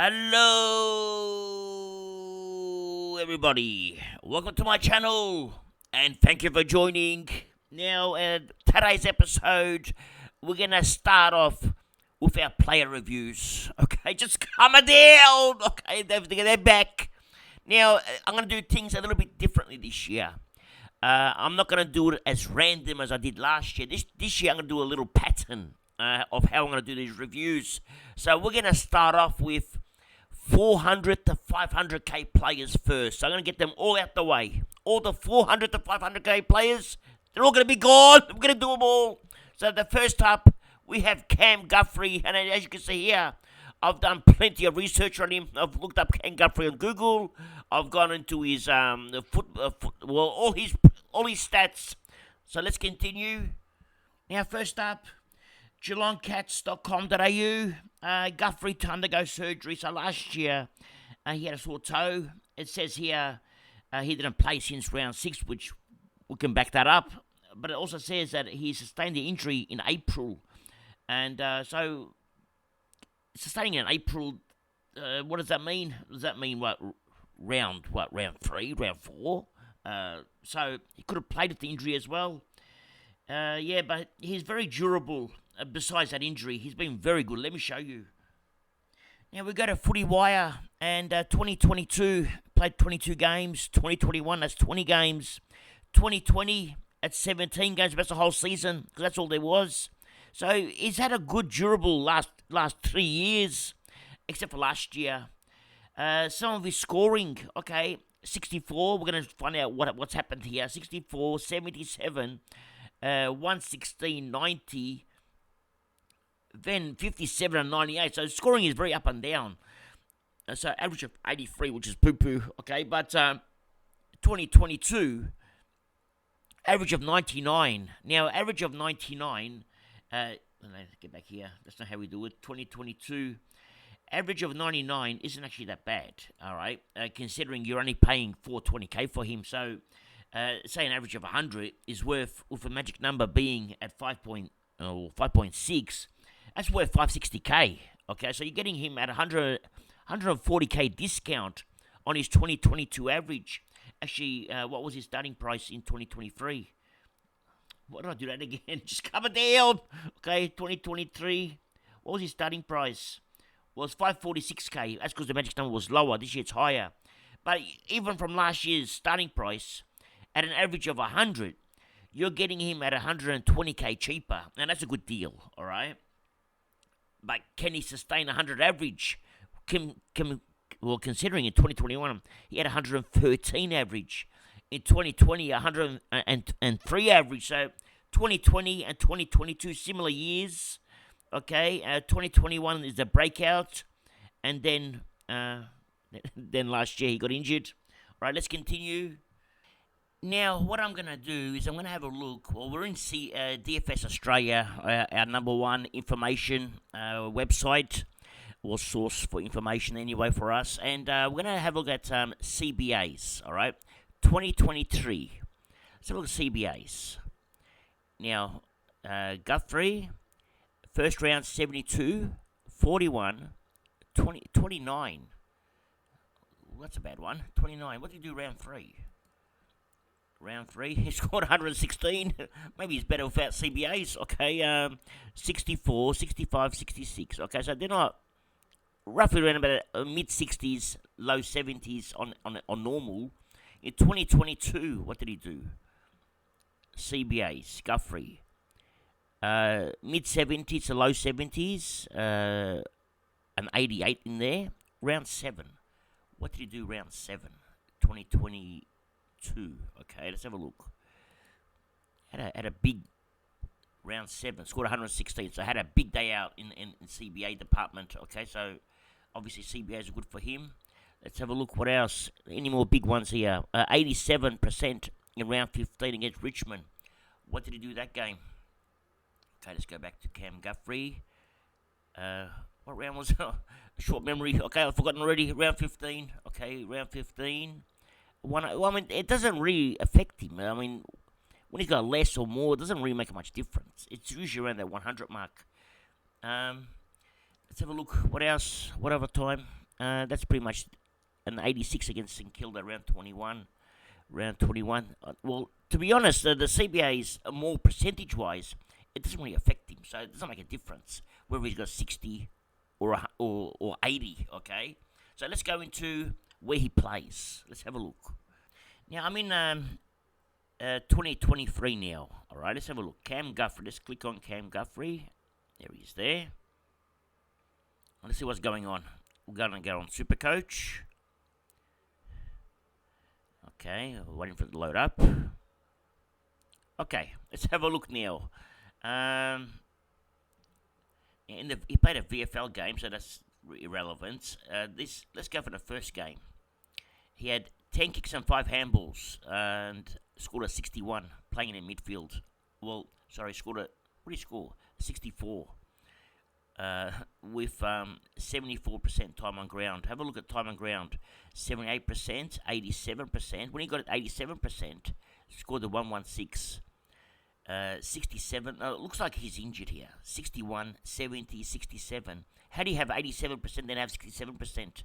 Hello, everybody. Welcome to my channel, and thank you for joining. Now, today's episode, we're gonna start off with our player reviews. Okay, just calm it down. Okay, they're back. Now, I'm gonna do things a little bit differently this year. I'm not gonna do it as random as I did last year. This year, I'm gonna do a little pattern of how I'm gonna do these reviews. So we're gonna start off with 400 to 500k players first. So I'm going to get them all out the way. All the 400 to 500k players, they're all going to be gone. I'm going to do them all. So the first up, we have Cam Guthrie. And as you can see here, I've done plenty of research on him. I've looked up Cam Guthrie on Google. I've gone into his all his stats. So let's continue. Now first up, GeelongCats.com.au. Guthrie to undergo surgery. So last year, he had a sore toe. It says here he didn't play since round 6, which we can back that up. But it also says that he sustained the injury in April. And so, sustaining in April, what does that mean? Does that mean round 3, round 4? So he could have played with the injury as well. Yeah, but he's very durable. Besides that injury, he's been very good. Let me show you. Now we go to Footy Wire, and 2022 played 22 games. 2021, that's 20 games. 2020 at 17 games. That's the whole season, because that's all there was. So he's had a good, durable last 3 years, except for last year. Some of his scoring, okay, 64. We're going to find out what's happened here. 64, 77, 116, 90. Then 57 and 98. So scoring is very up and down. So average of 83, which is poo-poo. Okay, but 2022, average of 99. Now, average of 99, let's get back here. That's not how we do it. 2022, average of 99 isn't actually that bad, all right, considering you're only paying $420k for him. So, say an average of 100 is worth, with a magic number being at 5.6, that's worth 560k. Okay, so you're getting him at 140k discount on his 2022 average. Actually, what was his starting price in 2023? Why did I do that again? Just cover down. Okay, 2023. What was his starting price? Well, it's 546k. That's because the magic number was lower. This year it's higher. But even from last year's starting price, at an average of 100, you're getting him at 120k cheaper. And that's a good deal, all right? But can he sustain 100 average? Well, considering in 2021, he had 113 average. In 2020, 103 average. So 2020 and 2022, similar years. Okay, 2021 is the breakout. And then last year he got injured. All right, let's continue. Now, what I'm going to do is I'm going to have a look. Well, we're in DFS Australia, our number one information website, or source for information anyway for us. And we're going to have a look at CBAs, all right? 2023. Let's have a look at CBAs. Now, Guthrie, first round 72, 41, 20, 29. Well, that's a bad one. 29. What did he do round 3? Round 3, he scored 116. Maybe he's better without CBAs. Okay, 64, 65, 66. Okay, so they're not roughly around about mid-60s, low 70s on normal. In 2022, what did he do? CBAs, Guthrie. Mid-70s to low 70s, an 88 in there. Round 7. What did he do round 7? 2022. Okay, let's have a look. Had a big round 7, scored 116. So had a big day out in CBA department. Okay, so obviously CBAs are good for him. Let's have a look. What else? Any more big ones here? 87% in round 15 against Richmond. What did he do that game? Okay, let's go back to Cam Guthrie. What round was it? Short memory. Okay, I've forgotten already. Round 15. Okay, round 15. I mean, it doesn't really affect him. I mean, when he's got less or more, it doesn't really make much difference. It's usually around that 100 mark. Let's have a look. What else? What other time? That's pretty much an 86 against St Kilda, round 21. Round 21. Well, to be honest, the CBA's more percentage-wise, it doesn't really affect him, so it doesn't make a difference whether he's got 60 or 80, okay? So let's go into where he plays. Let's have a look. Now, I'm in 2023 now, all right? Let's have a look. Cam Guthrie. Let's click on Cam Guthrie. There he is there. Let's see what's going on. We're going to go on Supercoach. Okay, waiting for it to load up. Okay, let's have a look now. He played a VFL game, so that's irrelevant. Let's go for the first game. He had 10 kicks and 5 handballs and scored a 61, playing in midfield. Well, sorry, scored a, what did he score? 64. With 74% time on ground. Have a look at time on ground. 78%, 87%. When he got it 87%, scored the 116. 67. Looks like he's injured here. 61, 70, 67. How do you have 87% then have 67%?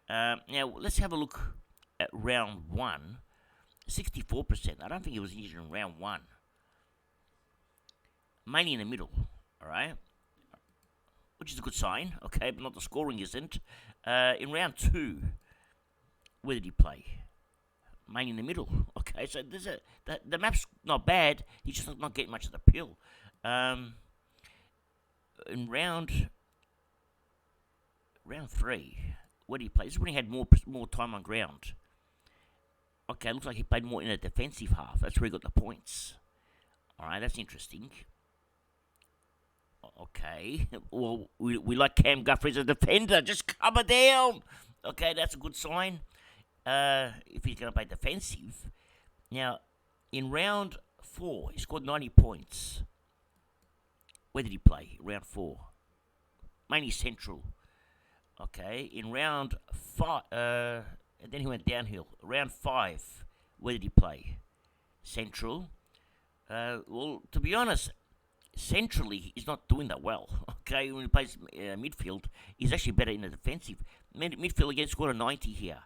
Now, let's have a look at round 1. 64%. I don't think he was injured in round 1. Mainly in the middle. Alright? Which is a good sign, okay, but not the scoring isn't. In round 2, where did he play? Mainly in the middle, okay, so the map's not bad, he's just not getting much of the pill. In round 3, where did he play? This is when he had more time on ground. Okay, looks like he played more in a defensive half, that's where he got the points. Alright, that's interesting. Okay, well, we like Cam Guthrie as a defender. Just cover down. Okay, that's a good sign. If he's going to play defensive. Now, in round 4, he scored 90 points. Where did he play? Round 4. Mainly central. Okay, in round 5, and then he went downhill. Round 5, where did he play? Central. Well, to be honest, centrally, he's not doing that well. Okay, when he plays midfield, he's actually better in the defensive. Midfield again scored a 90 here.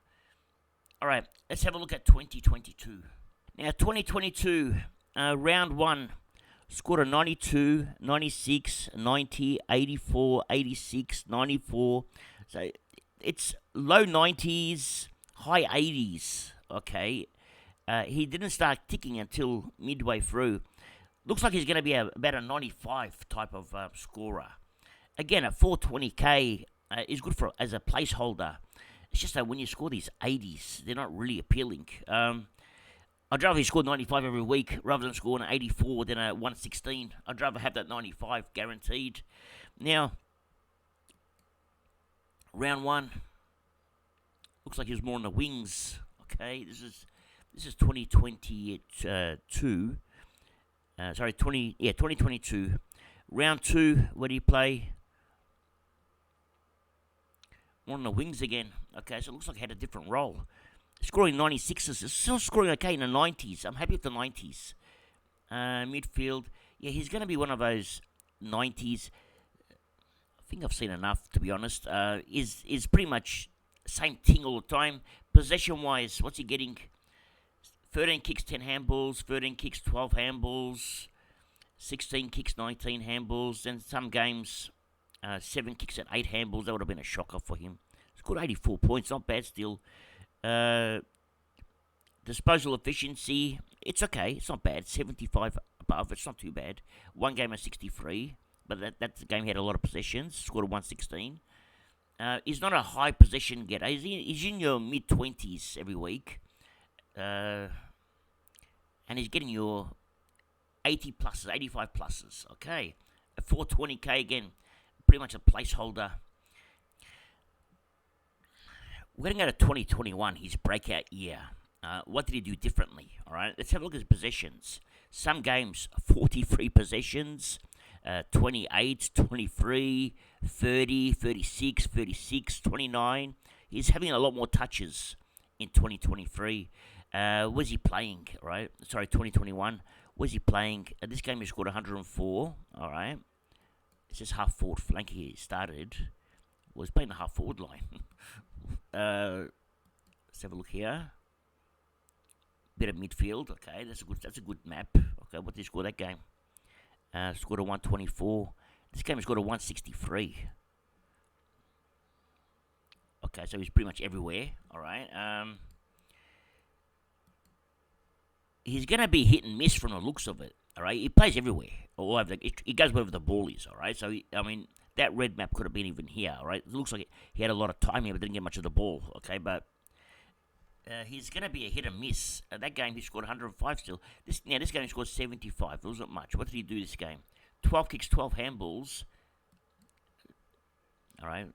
Alright, let's have a look at 2022. Now, 2022, round 1, scored a 92, 96, 90, 84, 86, 94. So, it's low 90s, high 80s. Okay, he didn't start ticking until midway through. Looks like he's going to be about a 95 type of scorer. Again, at 420k is good for as a placeholder. It's just that when you score these 80s, they're not really appealing. I'd rather he scored 95 every week rather than scoring an 84 than a 116. I'd rather have that 95 guaranteed. Now, round 1 looks like he was more on the wings. Okay, this is 2022. 2022. Round 2, where do you play? More on the wings again. Okay, so it looks like he had a different role. Scoring 96s, still scoring okay in the 90s. I'm happy with the 90s. Midfield, yeah, he's going to be one of those 90s. I think I've seen enough, to be honest. Is pretty much same thing all the time. Possession-wise, what's he getting? 13 kicks, 10 handballs, 13 kicks, 12 handballs, 16 kicks, 19 handballs, and some games, 7 kicks and 8 handballs. That would have been a shocker for him. Scored 84 points, not bad still. Disposal efficiency, it's okay, it's not bad. 75 above, it's not too bad. One game of 63, but that's the game he had a lot of possessions, scored a 116. He's not a high possession getter. He's in your mid-20s every week. And he's getting your 80 pluses, 85 pluses. Okay, at 420k again, pretty much a placeholder. We're going to go to 2021, his breakout year. What did he do differently? All right, let's have a look at his possessions. Some games, 43 possessions, 28, 23, 30, 36, 36, 29. He's having a lot more touches in 2023. Was he playing, right? Sorry, 2021. Was he playing? This game he scored 104, all right? It's just half-forward flank he started. Well, he's playing the half-forward line. let's have a look here. Bit of midfield. Okay, that's a good map. Okay, what did he score that game? Scored a 124. This game has scored a 163. Okay, so he's pretty much everywhere. All right. He's gonna be hit and miss from the looks of it. All right, he plays everywhere. All over he goes wherever the ball is. All right, so that red map could have been even here. All right, it looks like he had a lot of time here, but didn't get much of the ball. Okay, but he's gonna be a hit and miss. That game he scored 105 still. This game he scored 75. It wasn't much. What did he do this game? 12 kicks, 12 handballs. All right,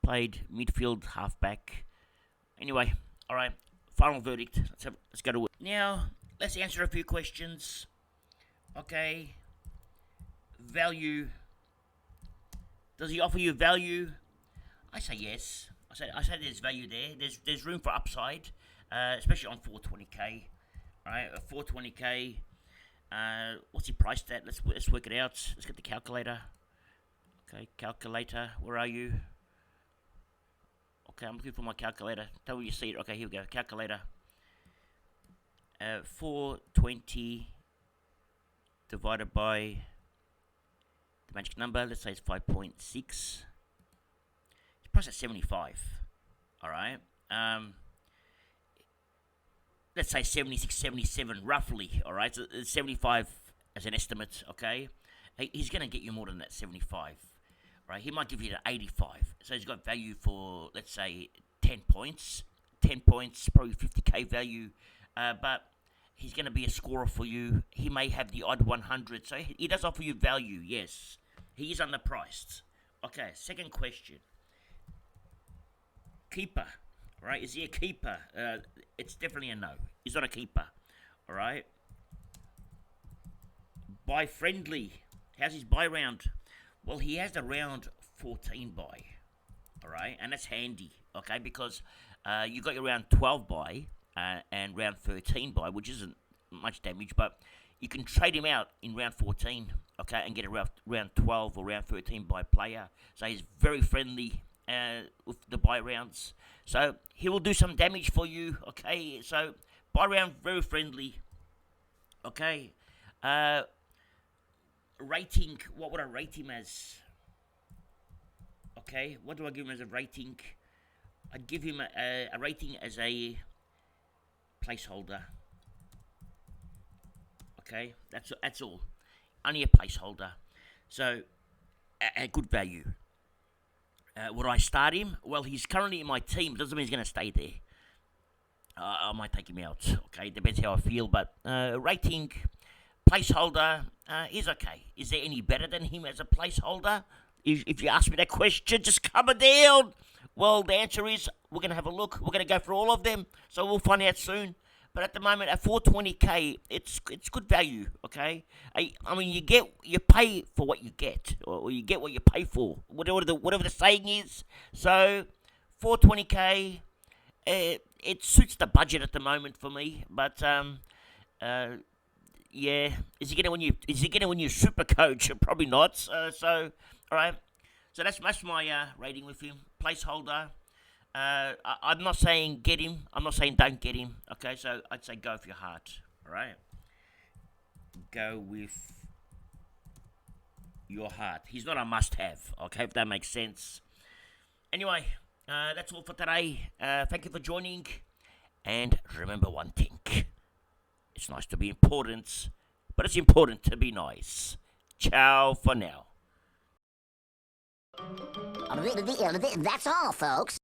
played midfield, halfback. Anyway, all right. Final verdict. Let's go to it. Now, let's answer a few questions. Okay. Value. Does he offer you value? I say yes. I say there's value there. There's room for upside, especially on 420k. All right, 420k. What's he priced at? Let's work it out. Let's get the calculator. Okay, calculator. Where are you? Okay, I'm looking for my calculator. Tell me you see it. Okay, here we go. Calculator. 420 divided by the magic number. Let's say it's 5.6. It's priced at 75. Alright. Let's say 76, 77 roughly. Alright, so 75 as an estimate. Okay. He's going to get you more than that 75. Right, he might give you the 85. So he's got value for, let's say, 10 points. 10 points, probably 50k value. But he's going to be a scorer for you. He may have the odd 100. So he does offer you value, yes. He is underpriced. Okay, second question. Keeper, right? Is he a keeper? It's definitely a no. He's not a keeper, all right? Buy friendly. How's his buy round? Well, he has the round 14 buy, all right? And that's handy, okay? Because you got your round 12 buy and round 13 buy, which isn't much damage, but you can trade him out in round 14, okay, and get a round 12 or round 13 buy player. So he's very friendly with the buy rounds. So he will do some damage for you, okay? So buy round, very friendly, okay? Rating, what would I rate him as? Okay, what do I give him as a rating? I'd give him a rating as a placeholder. Okay, that's all. Only a placeholder. So, a good value. Would I start him? Well, he's currently in my team. Doesn't mean he's going to stay there. I might take him out. Okay, depends how I feel. But rating, placeholder is okay. Is there any better than him as a placeholder? If you ask me that question, just comment down. Well, the answer is we're going to have a look. We're going to go through all of them. So we'll find out soon. But at the moment, at 420k, it's good value, okay? I mean, you pay for what you get, or you get what you pay for, whatever the saying is. So, 420k, it suits the budget at the moment for me. But yeah, is he gonna win you Supercoach? Probably not. So, all right. So that's my rating with him. Placeholder. I'm not saying get him. I'm not saying don't get him. Okay, so I'd say go with your heart. All right. Go with your heart. He's not a must-have. Okay, if that makes sense. Anyway, that's all for today. Thank you for joining. And remember one thing. It's nice to be important, but it's important to be nice. Ciao for now. That's all, folks.